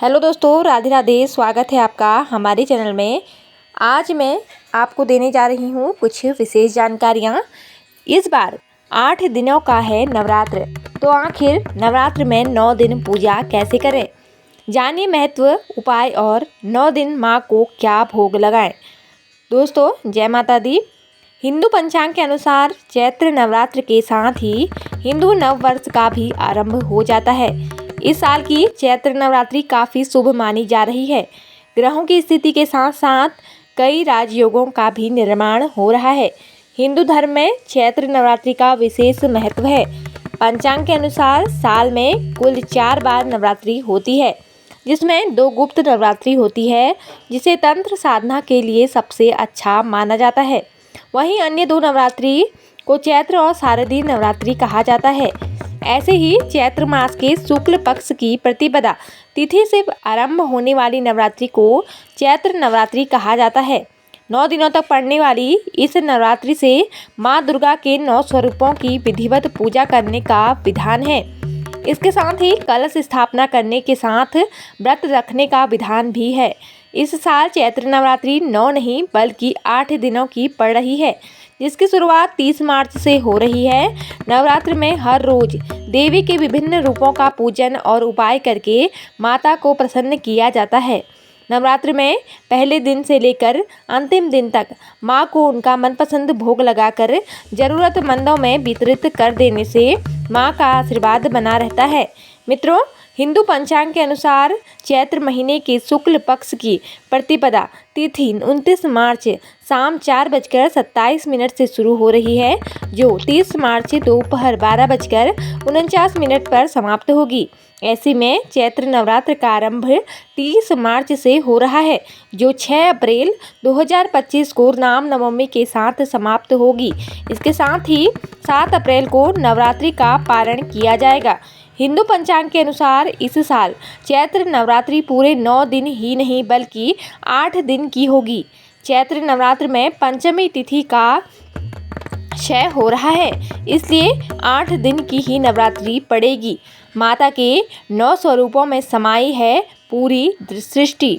Hello दोस्तों, राधे राधे। स्वागत है आपका हमारे चैनल में। आज मैं आपको देने जा रही हूँ कुछ विशेष जानकारियाँ। इस बार 8 दिनों का है नवरात्र, तो आखिर नवरात्र में 9 दिन पूजा कैसे करें, जानिए महत्व, उपाय और 9 दिन माँ को क्या भोग लगाएं। दोस्तों जय माता दी। हिंदू पंचांग के अनुसार चैत्र नवरात्र के साथ ही हिंदू नव वर्ष का भी आरंभ हो जाता है। इस साल की चैत्र नवरात्रि काफ़ी शुभ मानी जा रही है। ग्रहों की स्थिति के साथ साथ कई राजयोगों का भी निर्माण हो रहा है। हिंदू धर्म में चैत्र नवरात्रि का विशेष महत्व है। पंचांग के अनुसार साल में कुल 4 बार नवरात्रि होती है, जिसमें 2 गुप्त नवरात्रि होती है, जिसे तंत्र साधना के लिए सबसे अच्छा माना जाता है। वहीं अन्य 2 नवरात्रि को चैत्र और शारदीय नवरात्रि कहा जाता है। ऐसे ही चैत्र मास के शुक्ल पक्ष की प्रतिपदा तिथि से आरंभ होने वाली नवरात्रि को चैत्र नवरात्रि कहा जाता है। 9 दिनों तक पड़ने वाली इस नवरात्रि से माँ दुर्गा के 9 स्वरूपों की विधिवत पूजा करने का विधान है। इसके साथ ही कलश स्थापना करने के साथ व्रत रखने का विधान भी है। इस साल चैत्र नवरात्रि 9 नहीं बल्कि 8 दिनों की पड़ रही है, जिसकी शुरुआत 30 मार्च से हो रही है। नवरात्र में हर रोज देवी के विभिन्न रूपों का पूजन और उपाय करके माता को प्रसन्न किया जाता है। नवरात्र में पहले दिन से लेकर अंतिम दिन तक माँ को उनका मनपसंद भोग लगाकर जरूरतमंदों में वितरित कर देने से माँ का आशीर्वाद बना रहता है। मित्रों, हिंदू पंचांग के अनुसार चैत्र महीने के शुक्ल पक्ष की प्रतिपदा तिथि 29 मार्च शाम 4:27 से शुरू हो रही है, जो 30 मार्च दोपहर 12:49 पर समाप्त होगी। ऐसे में चैत्र नवरात्र का आरंभ 30 मार्च से हो रहा है, जो 6 अप्रैल 2025 को रामनवमी के साथ समाप्त होगी। इसके साथ ही 7 अप्रैल को नवरात्रि का पारण किया जाएगा। हिंदू पंचांग के अनुसार इस साल चैत्र नवरात्रि पूरे 9 दिन ही नहीं बल्कि 8 दिन की होगी। चैत्र नवरात्र में पंचमी तिथि का क्षय हो रहा है, इसलिए 8 दिन की ही नवरात्रि पड़ेगी। माता के 9 स्वरूपों में समाई है पूरी सृष्टि।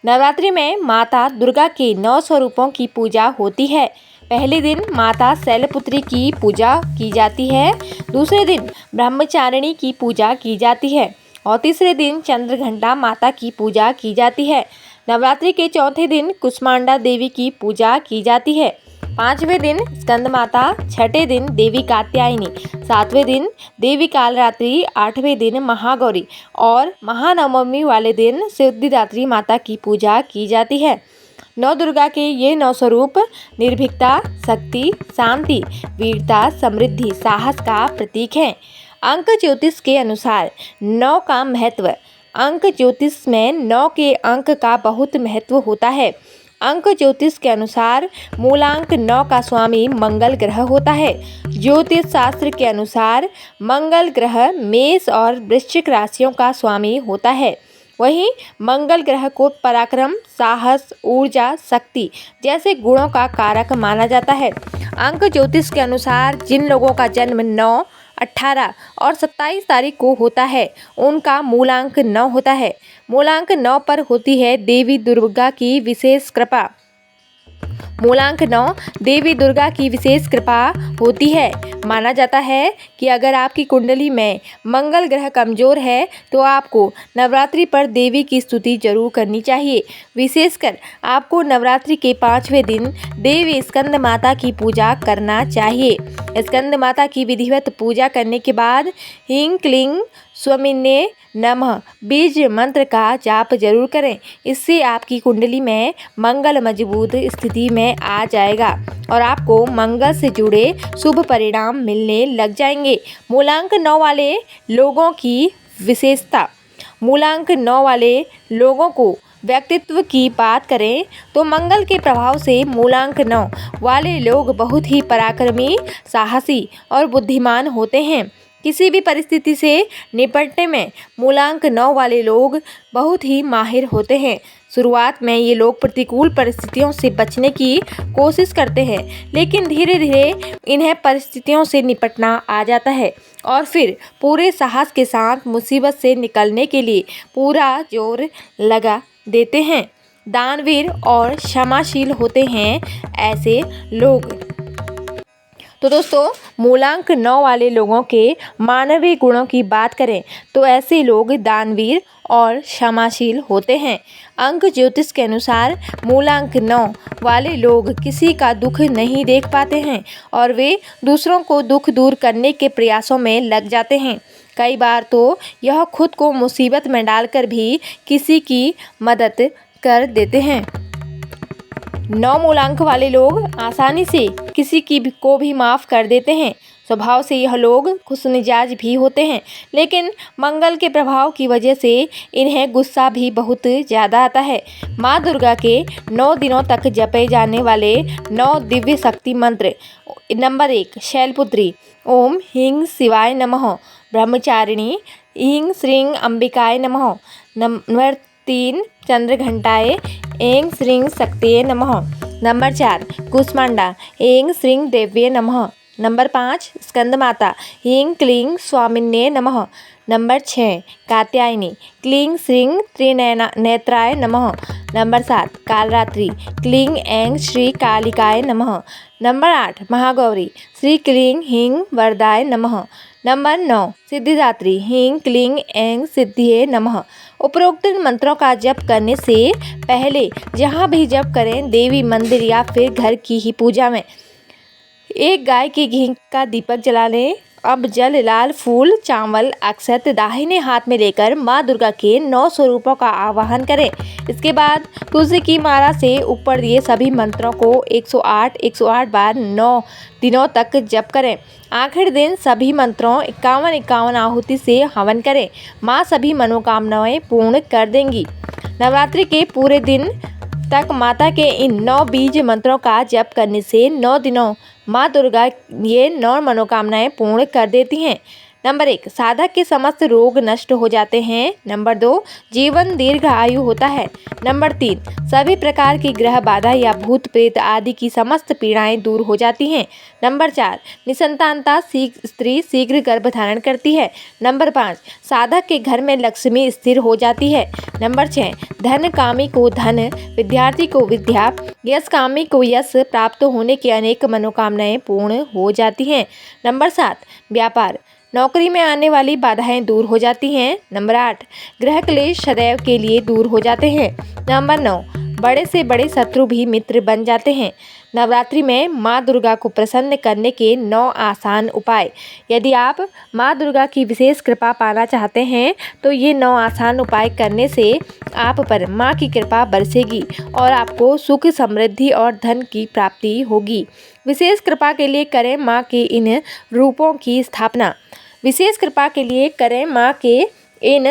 नवरात्रि में माता दुर्गा के 9 स्वरूपों की पूजा होती है। पहले दिन माता शैलपुत्री की पूजा की जाती है, दूसरे दिन ब्रह्मचारिणी की पूजा की जाती है और तीसरे दिन चंद्रघंटा माता की पूजा की जाती है। नवरात्रि के चौथे दिन कुष्मांडा देवी की पूजा की जाती है। 5वें दिन स्कंद माता, 6ठे दिन देवी कात्यायनी, 7वें दिन देवी कालरात्रि, 8वें दिन महागौरी और महानवमी वाले दिन सिद्धिदात्री माता की पूजा की जाती है। नौ दुर्गा के ये 9 स्वरूप निर्भीकता, शक्ति, शांति, वीरता, समृद्धि, साहस का प्रतीक हैं। अंक ज्योतिष के अनुसार 9 का महत्व। अंक ज्योतिष में 9 के अंक का बहुत महत्व होता है। अंक ज्योतिष के अनुसार मूलांक 9 का स्वामी मंगल ग्रह होता है। ज्योतिष शास्त्र के अनुसार मंगल ग्रह मेष और वृश्चिक राशियों का स्वामी होता है। वहीं मंगल ग्रह को पराक्रम, साहस, ऊर्जा, शक्ति जैसे गुणों का कारक माना जाता है। अंक ज्योतिष के अनुसार जिन लोगों का जन्म 9, 18 और 27 तारीख को होता है, उनका मूलांक 9 होता है। मूलांक 9 पर होती है देवी दुर्गा की विशेष कृपा। मूलांक 9 देवी दुर्गा की विशेष कृपा होती है। माना जाता है कि अगर आपकी कुंडली में मंगल ग्रह कमजोर है तो आपको नवरात्रि पर देवी की स्तुति जरूर करनी चाहिए। विशेषकर आपको नवरात्रि के 5वें दिन देवी स्कंद माता की पूजा करना चाहिए। स्कंद माता की विधिवत पूजा करने के बाद ह्रीं क्लीं स्वामिन्ये नमः बीज मंत्र का जाप जरूर करें। इससे आपकी कुंडली में मंगल मजबूत स्थिति में आ जाएगा और आपको मंगल से जुड़े शुभ परिणाम मिलने लग जाएंगे। मूलांक 9 वाले लोगों की विशेषता। मूलांक 9 वाले लोगों को व्यक्तित्व की बात करें तो मंगल के प्रभाव से मूलांक 9 वाले लोग बहुत ही पराक्रमी, साहसी और बुद्धिमान होते हैं। किसी भी परिस्थिति से निपटने में मूलांक 9 वाले लोग बहुत ही माहिर होते हैं। शुरुआत में ये लोग प्रतिकूल परिस्थितियों से बचने की कोशिश करते हैं, लेकिन धीरे धीरे इन्हें परिस्थितियों से निपटना आ जाता है और फिर पूरे साहस के साथ मुसीबत से निकलने के लिए पूरा जोर लगा देते हैं। दानवीर और क्षमाशील होते हैं ऐसे लोग। तो दोस्तों, मूलांक 9 वाले लोगों के मानवीय गुणों की बात करें तो ऐसे लोग दानवीर और क्षमाशील होते हैं। अंक ज्योतिष के अनुसार मूलांक 9 वाले लोग किसी का दुख नहीं देख पाते हैं और वे दूसरों को दुख दूर करने के प्रयासों में लग जाते हैं। कई बार तो यह खुद को मुसीबत में डालकर भी किसी की मदद कर देते हैं। 9 मूलांक वाले लोग आसानी से किसी को भी माफ़ कर देते हैं। स्वभाव से यह लोग खुशमिजाज भी होते हैं, लेकिन मंगल के प्रभाव की वजह से इन्हें गुस्सा भी बहुत ज़्यादा आता है। माँ दुर्गा के 9 दिनों तक जपे जाने वाले 9 दिव्य शक्ति मंत्र। नंबर 1, शैलपुत्री। ओम ह्रीं शिवाय नमः। ब्रह्मचारिणी। ह्रीं श्रीं अंबिकाय नमः। नंबर 3, चंद्रघंटाए। ऐं श्रीं शक्तिये नमः। नंबर 4, कूष्मांडा। ऐं श्रीं देव्ये नमः। नंबर 5, स्कंदमाता। ह्रीं क्लीं स्वामिन्ये नमः। नंबर 6, कात्यायनी। क्लीं श्रीं त्रिनेत्राय नमः। नंबर 7, कालरात्रि। क्लीं ऐं श्री कालिकाय नमः। नंबर 8, महागौरी। श्री क्लीं ह्रीं वरदाय नमः। नंबर 9, सिद्धिदात्री। ह्रीं क्लीं ऐं सिद्धिये नमः। उपरोक्त मंत्रों का जप करने से पहले जहाँ भी जप करें, देवी मंदिर या फिर घर की ही पूजा में एक गाय के घी का दीपक जला लें। अब जल, लाल फूल, चावल, अक्षत दाहिने हाथ में लेकर माँ दुर्गा के 9 स्वरूपों का आवाहन करें। इसके बाद तुलसी की माला से ऊपर दिए सभी मंत्रों को 108 बार 9 दिनों तक जप करें। आखिर दिन सभी मंत्रों 51 आहुति से हवन करें। माँ सभी मनोकामनाएं पूर्ण कर देंगी। नवरात्रि के पूरे दिन तक माता के इन 9 बीज मंत्रों का जप करने से 9 दिनों माँ दुर्गा ये 9 मनोकामनाएं पूर्ण कर देती हैं। नंबर 1, साधक के समस्त रोग नष्ट हो जाते हैं। नंबर 2, जीवन दीर्घ आयु होता है। नंबर 3, सभी प्रकार की ग्रह बाधा या भूत प्रेत आदि की समस्त पीड़ाएं दूर हो जाती हैं। नंबर 4, निसंतानता स्त्री शीघ्र गर्भ धारण करती है। नंबर 5, साधक के घर में लक्ष्मी स्थिर हो जाती है। नंबर 6, धन कामी को धन, विद्यार्थी को विद्या, यश कामी को यश प्राप्त होने की अनेक मनोकामनाएं पूर्ण हो जाती हैं। नंबर 7, व्यापार, नौकरी में आने वाली बाधाएं दूर हो जाती हैं। नंबर 8, ग्रह क्लेश सदैव के लिए दूर हो जाते हैं। नंबर 9, बड़े से बड़े शत्रु भी मित्र बन जाते हैं। नवरात्रि में माँ दुर्गा को प्रसन्न करने के 9 आसान उपाय। यदि आप माँ दुर्गा की विशेष कृपा पाना चाहते हैं तो ये 9 आसान उपाय करने से आप पर माँ की कृपा बरसेगी और आपको सुख, समृद्धि और धन की प्राप्ति होगी। विशेष कृपा के लिए करें माँ के इन रूपों की स्थापना। विशेष कृपा के लिए करें माँ के इन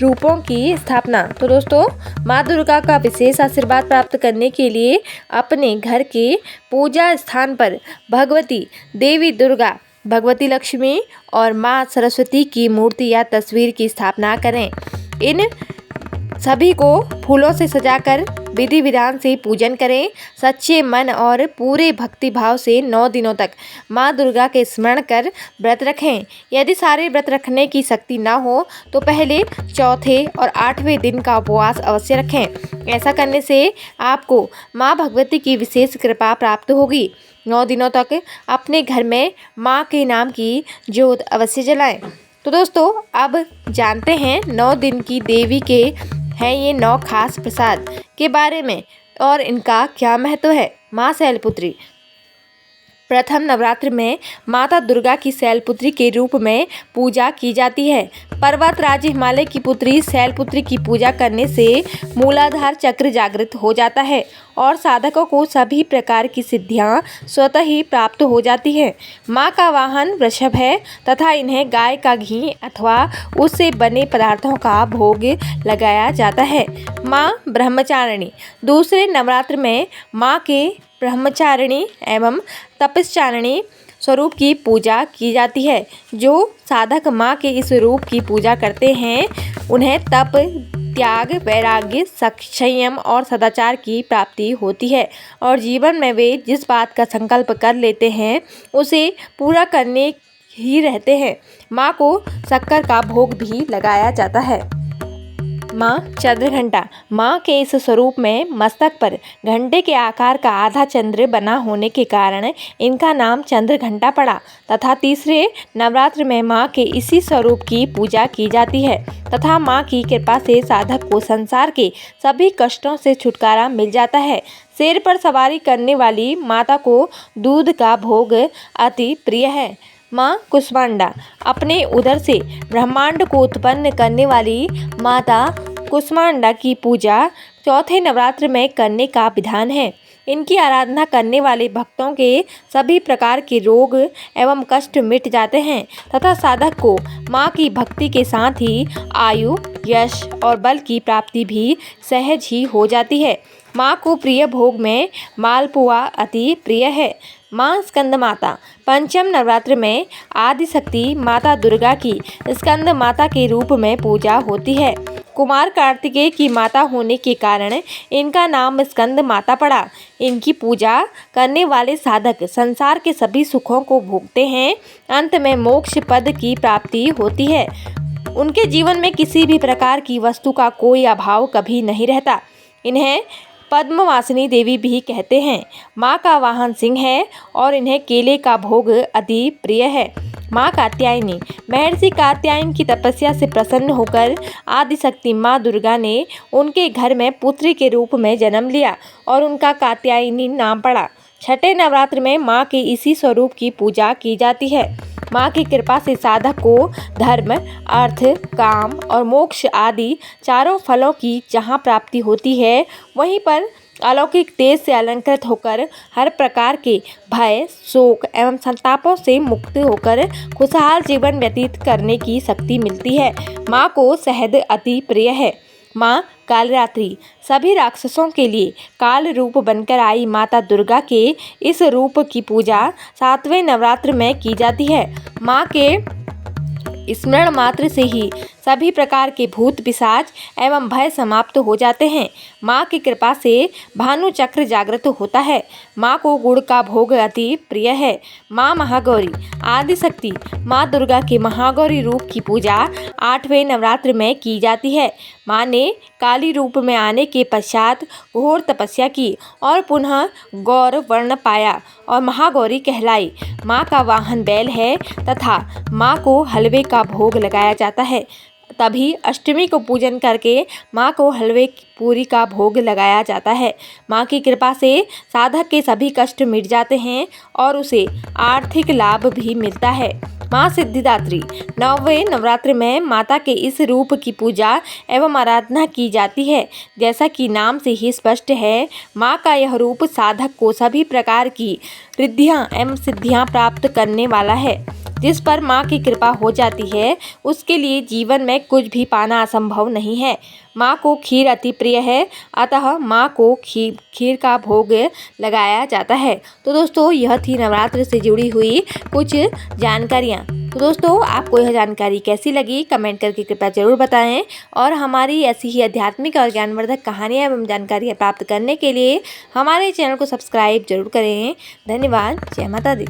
रूपों की स्थापना। तो दोस्तों, माँ दुर्गा का विशेष आशीर्वाद प्राप्त करने के लिए अपने घर के पूजा स्थान पर भगवती देवी दुर्गा, भगवती लक्ष्मी और माँ सरस्वती की मूर्ति या तस्वीर की स्थापना करें। इन सभी को फूलों से सजाकर विधि विधान से पूजन करें। सच्चे मन और पूरे भक्ति भाव से 9 दिनों तक माँ दुर्गा के स्मरण कर व्रत रखें। यदि सारे व्रत रखने की शक्ति ना हो तो पहले, चौथे और 8वें दिन का उपवास अवश्य रखें। ऐसा करने से आपको माँ भगवती की विशेष कृपा प्राप्त होगी। 9 दिनों तक अपने घर में माँ के नाम की ज्योत अवश्य जलाएं। तो दोस्तों, अब जानते हैं 9 दिन की देवी के हैं ये 9 खास प्रसाद के बारे में और इनका क्या महत्व है। माँ शैलपुत्री। प्रथम नवरात्र में माता दुर्गा की शैलपुत्री के रूप में पूजा की जाती है। पर्वत राज्य हिमालय की पुत्री शैलपुत्री की पूजा करने से मूलाधार चक्र जागृत हो जाता है और साधकों को सभी प्रकार की सिद्धियां स्वतः ही प्राप्त हो जाती हैं। माँ का वाहन वृषभ है तथा इन्हें गाय का घी अथवा उससे बने पदार्थों का भोग लगाया जाता है। माँ ब्रह्मचारिणी। दूसरे नवरात्र में माँ के ब्रह्मचारिणी एवं तपस्चारिणी स्वरूप की पूजा की जाती है। जो साधक माँ के इस रूप की पूजा करते हैं उन्हें तप, त्याग, वैराग्य, संयम और सदाचार की प्राप्ति होती है और जीवन में वे जिस बात का संकल्प कर लेते हैं उसे पूरा करने ही रहते हैं। माँ को शक्कर का भोग भी लगाया जाता है। माँ चंद्रघंटा। माँ के इस स्वरूप में मस्तक पर घंटे के आकार का आधा चंद्र बना होने के कारण इनका नाम चंद्रघंटा पड़ा तथा तीसरे नवरात्र में माँ के इसी स्वरूप की पूजा की जाती है तथा माँ की कृपा से साधक को संसार के सभी कष्टों से छुटकारा मिल जाता है। शेर पर सवारी करने वाली माता को दूध का भोग अति प्रिय है। माँ कुष्मांडा। अपने उदर से ब्रह्मांड को उत्पन्न करने वाली माता कुष्मांडा की पूजा चौथे नवरात्र में करने का विधान है। इनकी आराधना करने वाले भक्तों के सभी प्रकार के रोग एवं कष्ट मिट जाते हैं तथा साधक को माँ की भक्ति के साथ ही आयु, यश और बल की प्राप्ति भी सहज ही हो जाती है। माँ को प्रिय भोग में मालपुआ अति प्रिय है। माँ स्कंद माता। पंचम नवरात्र में आदिशक्ति माता दुर्गा की स्कंद माता के रूप में पूजा होती है। कुमार कार्तिकेय की माता होने के कारण इनका नाम स्कंद माता पड़ा। इनकी पूजा करने वाले साधक संसार के सभी सुखों को भोगते हैं। अंत में मोक्ष पद की प्राप्ति होती है। उनके जीवन में किसी भी प्रकार की वस्तु का कोई अभाव कभी नहीं रहता। इन्हें पद्मवासिनी देवी भी कहते हैं। माँ का वाहन सिंह है और इन्हें केले का भोग अति प्रिय है। माँ कात्यायनी। महर्षि कात्यायन की तपस्या से प्रसन्न होकर आदिशक्ति माँ दुर्गा ने उनके घर में पुत्री के रूप में जन्म लिया और उनका कात्यायनी नाम पड़ा। छठे नवरात्र में माँ के इसी स्वरूप की पूजा की जाती है। माँ की कृपा से साधक को धर्म, अर्थ, काम और मोक्ष आदि चारों फलों की जहाँ प्राप्ति होती है वहीं पर अलौकिक तेज से अलंकृत होकर हर प्रकार के भय, शोक एवं संतापों से मुक्त होकर खुशहाल जीवन व्यतीत करने की शक्ति मिलती है। माँ को शहद अति प्रिय है। माँ कालरात्रि। सभी राक्षसों के लिए काल रूप बनकर आई माता दुर्गा के इस रूप की पूजा सातवें नवरात्र में की जाती है। माँ के स्मरण मात्र से ही सभी प्रकार के भूत पिशाच एवं भय समाप्त हो जाते हैं। माँ की कृपा से भानु चक्र जागृत होता है। माँ को गुड़ का भोग अति प्रिय है। माँ महागौरी। आदिशक्ति माँ दुर्गा के महागौरी रूप की पूजा आठवें नवरात्र में की जाती है। माँ ने काली रूप में आने के पश्चात घोर तपस्या की और पुनः गौर वर्ण पाया और महागौरी कहलाई। माँ का वाहन बैल है तथा माँ को हलवे का भोग लगाया जाता है। तभी अष्टमी को पूजन करके माँ को हलवे पूरी का भोग लगाया जाता है। माँ की कृपा से साधक के सभी कष्ट मिट जाते हैं और उसे आर्थिक लाभ भी मिलता है। माँ सिद्धिदात्री। नौवें नवरात्र में माता के इस रूप की पूजा एवं आराधना की जाती है। जैसा कि नाम से ही स्पष्ट है, माँ का यह रूप साधक को सभी प्रकार की रिद्धियाँ एवं सिद्धियाँ प्राप्त करने वाला है। जिस पर माँ की कृपा हो जाती है उसके लिए जीवन में कुछ भी पाना असंभव नहीं है। माँ को खीर अति प्रिय है, अतः माँ को खीर का भोग लगाया जाता है। तो दोस्तों, यह थी नवरात्र से जुड़ी हुई कुछ जानकारियाँ। तो दोस्तों, आपको यह जानकारी कैसी लगी कमेंट करके कृपया जरूर बताएं और हमारी ऐसी ही आध्यात्मिक और ज्ञानवर्धक कहानियाँ एवं जानकारियाँ प्राप्त करने के लिए हमारे चैनल को सब्सक्राइब जरूर करें। धन्यवाद। जय माता दी।